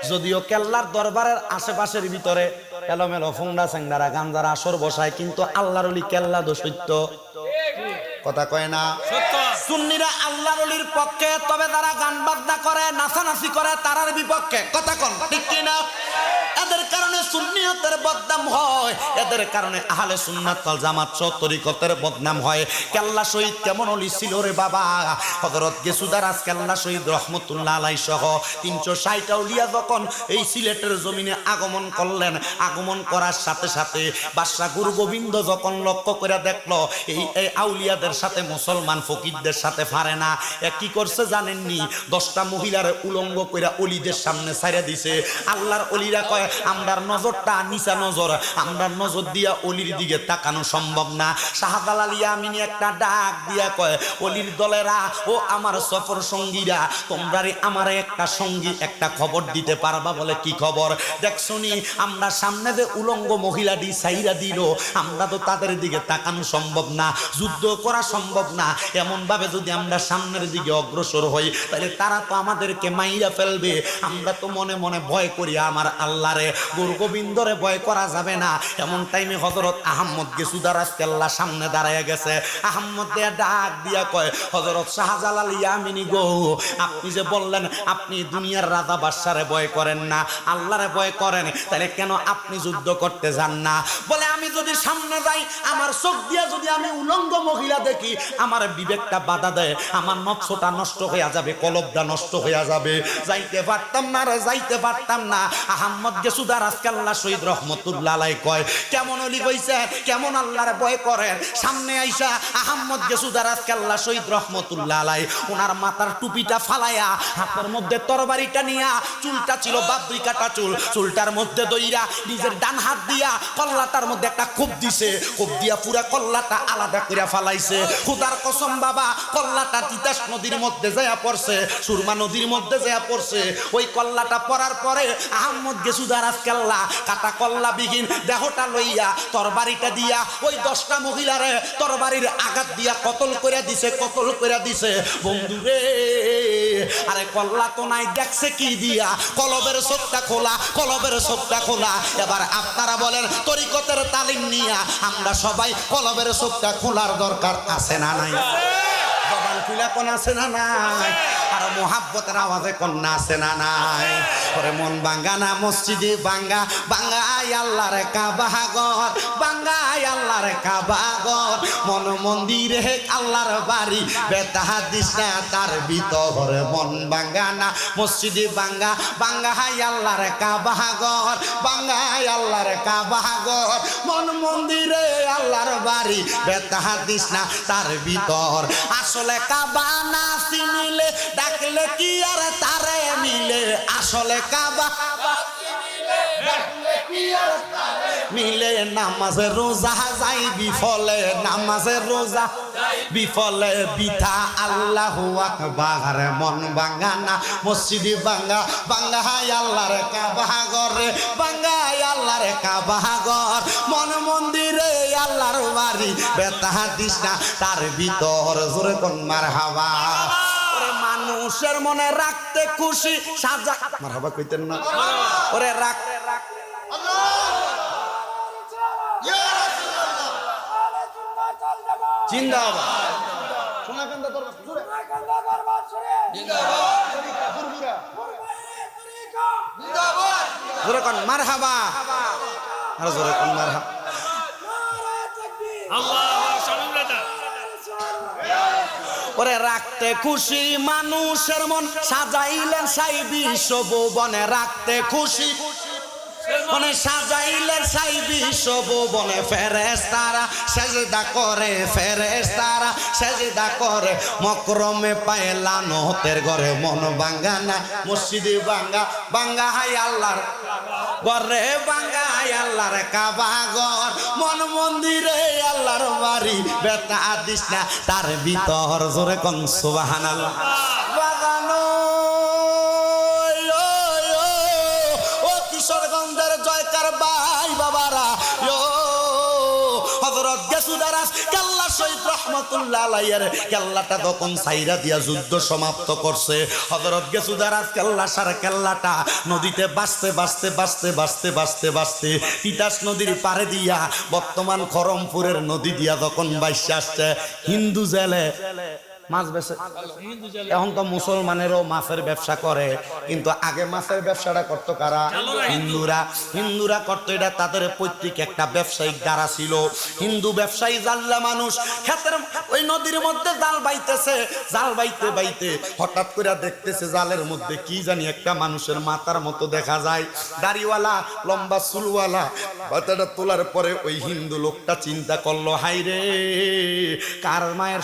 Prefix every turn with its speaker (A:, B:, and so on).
A: যদিও কেল্লার দরবারের আশেপাশের ভিতরে এলোমেলো ফুংডা স্যাংডারা গাঞ্জারা আসর বসায়, কিন্তু আল্লাহর ওলি কেল্লা দো সত্য কথা কয় না। সুন্নিরা আল্লাহর ওলির পক্ষে, তবে যারা গান বাজনা করে নাচানাচি করে তারার বিপক্ষে। কথা কোন ঠিক কি না? এদের কারণে সুন্নিয়তের বদনাম হয়, এদের কারণে আহলে সুন্নাত ওয়াল জামাত তরিকতের বদনাম হয়। কেল্লা শহীদ কেমন ওলি ছিল রে বাবা! হযরত গেসুদারাজ কেল্লা শহীদ রহমতুল্লাহ আলাইহি সহ 360 আউলিয়া যখন এই সিলেটের জমিনে আগমন করলেন, আগমন করার সাথে সাথে বাদশা গুরু গোবিন্দ যখন লক্ষ্য করে দেখলো এই আউলিয়াদের সাথে মুসলমান ফকিরদের সাথে পারে না, কি করছে জানেননি? 10টা মহিলার উলঙ্গ কইরা অলিদের সামনে ছাইরা দিছে। আল্লাহর অলিরা কয় আমরার নজরটা নিচা নজর, আমরার নজর দিয়া অলির দিকে তাকানো সম্ভব না। শাহজালাল ইয়ামিনী একটা ডাক দিয়া কয়, অলির দলেরা ও আমার সফর সঙ্গীরা, তোমরা আমারে একটা সঙ্গী একটা খবর দিতে পারবা? বলে কি খবর? দেখছনি আমরা সামনে যে উলঙ্গ মহিলাটি ছাইরা দিল, আমরা তো তাদের দিকে তাকানো সম্ভব না, যুদ্ধ করা সম্ভব না। এমন ভাবে যদি আমরা সামনের দিকে অগ্রসর হই তাহলে তারা তো আমাদেরকে মাইরা ফেলবে। আমরা তো মনে মনে ভয় করি আমার আল্লাহরে, গুরু গোবিন্দরে ভয় করা যাবে না। এমন টাইমে হযরত আহমদ গেসুদারাজ কেল্লা সামনে দাঁড়ায় গেছে। আহমদ দিয়া ডাক দিয়া কয়, হযরত শাহজালাল ইয়ামিনী গো, আপনি যে বললেন আপনি দুনিয়ার রাজা বাদশারে ভয় করেন না, আল্লাহরে ভয় করেন, তাহলে কেন আপনি যুদ্ধ করতে যান না? বলে আমি যদি সামনে যাই, আমার চোখ দিয়া যদি আমি উলঙ্গ মহিলা দেখি, আমার বিবেকটা বাধা দেয়, আমার নফসটা নষ্ট হয়ে যাবে, কলবটা নষ্ট হয়ে যাবে, যাইতে পারতাম না রে, যাইতে পারতাম না। আহমদ গেসুদারাজ কেল্লা শহীদ রহমতুল্লাহ আলাইহি কয়, কেমন ওলি কইছে, কেমন আল্লাহরে ভয় করেন? সামনে আইসা আহমদ গেসুদারাজ কেল্লা শহীদ রহমতুল্লাহ আলাইহি ওনার মাথার টুপিটা ফালাইয়া হাতের মধ্যে তরবারিটা নিয়া, চুলটা ছিল বাবরি কাটা চুল, চুলটার মধ্যে দইরা নিজের ডান হাত দিয়া কল্লাটার মধ্যে একটা কোপ দিছে, কোপ দিয়া পুরা কল্লাটা আলাদা করে ফালাইছে। খুদার কসম বাবা, কল্লাটা তিতাস নদীর মধ্যে যায়া পড়ছে, সুরমা নদীর মধ্যে যায়া পড়ছে। ওই কল্লাটা পড়ার পরে আহমদ গেসুদারাজ কেল্লা কাটা কল্লা বিহীন দেহটা লইয়া তরবারিটা দিয়া ওই 10টা মহিলারে তরবারির আঘাত দিয়া কতল করে দিছে, কতল করে দিছে। বন্ধুরে, আরে কল্লা তো নাই, দেখছে কি দিয়া? কলবের চোখটা খোলা, কলবের চোখটা খোলা। এবার আপনারা বলেন, তরিকতের তালিম নিয়া আমরা সবাই কলবের চোখটা খোলার দরকার আছে না নাই? জবান খুলা কোন আছে না নাই? আর মোহাব্বতের আওয়াজে কন্যা আছে না নাই? ওরে মন ভাঙ্গা না মসজিদে ভাঙ্গা, ভাঙ্গাই আল্লাহর কাবা ঘর, ভাঙ্গাই আল্লাহর কাবা ঘর, মন মন্দিরে আল্লাহর বাড়ি, বেতাহা দিস না তার ভিতর। মন ভাঙ্গা না মসজিদে ভাঙ্গা, ভাঙ্গাই আল্লাহর কাবা ঘর, ভাঙ্গাই আল্লাহর কাবা ঘর, মন মন্দিরে আল্লাহর বাড়ি, বেতাহা দিস না তার ভিতর। আসলে কাবা না চিনিলে ডাকলে কি আর তারে মিলে? আসলে কাবা মিলে, নামাজে রোজা যাই বিফলে, নামাজে রোজা বিফলে বিথা। আল্লাহু আকবার। মন ভাঙ্গা না মসজিদে ভাঙ্গা, ভাঙ্গাই আল্লাহর কাবা ঘরে, ভাঙ্গাই আল্লাহর কাবা ঘর, মন মন্দিরে আল্লাহর বাড়ি, বেতাহা দিস না তার ভিতর। জোরে কোন মারহাবা। মানুষের মনে রাখতে খুশি সাজা, মারহাবা কইতেন না? ওরে রাখতে জিন্দাবাদ, সোনাকান্দা দরবার জিন্দাবাদ, জোরে কোন মারহাবা, আর জোরে কোন মারহাবা। ওরে রাখতে খুশি মানুষের মন, সাজাইলেন সাই বিশ্বভুবনে, রাখতে খুশি মনে সাজাইলেন সাই বিশ্বভুবনে। ফেরেশতারা সেজদা করে, ফেরেশতারা সেজদা করে, মকরমে পায় লানতের ঘরে। মন ভাঙ্গা না মসজিদে ভাঙ্গা, ভাঙ্গা হাই আল্লাহর ঘরে, ভাঙ্গা হাই আল্লাহর কাবা ঘর, মন মন্দিরে আল্লাহর বাড়ি, বেতা দিস না তার ভিতর। জোরে কোন সুবহানাল্লাহ। বাগানো কিশোরগঞ্জের জয়কার ভাই বাবারা, হযরত গেসুদারাস কেল্লা শহীদ রহমাতুল্লাহ আলাইহির কেল্লাটা তখন সাইরা দিয়া যুদ্ধ সমাপ্ত করছে হযরত গেসুদারাস কেল্লা সারা কেল্লাটা নদীতে বাঁচতে তিতাস নদীর পারে দিয়া বর্তমান খরমপুরের নদী দিয়া যখন বাইসে আসছে হিন্দু জেলে মাছ বেচে এখন তো মুসলমানেরও মাছের ব্যবসা করে কিন্তু আগে মাছের ব্যবসাটা করতো কারা হিন্দুরা করতো এটা তাদের পৈতৃক একটা ব্যবসায়িক দ্বারা ছিল হিন্দু ব্যবসায়ী জাল্লা মানুষ ক্ষেতের ওই নদীর মধ্যে জাল বাইতে হঠাৎ করে দেখতেছে জালের মধ্যে কি জানি একটা মানুষের মাথার মতো দেখা যায় দাড়িওয়ালা লম্বা চুলওয়ালা মাথাটা তোলার পরে ওই হিন্দু লোকটা চিন্তা করলো হাই রে কার মায়ের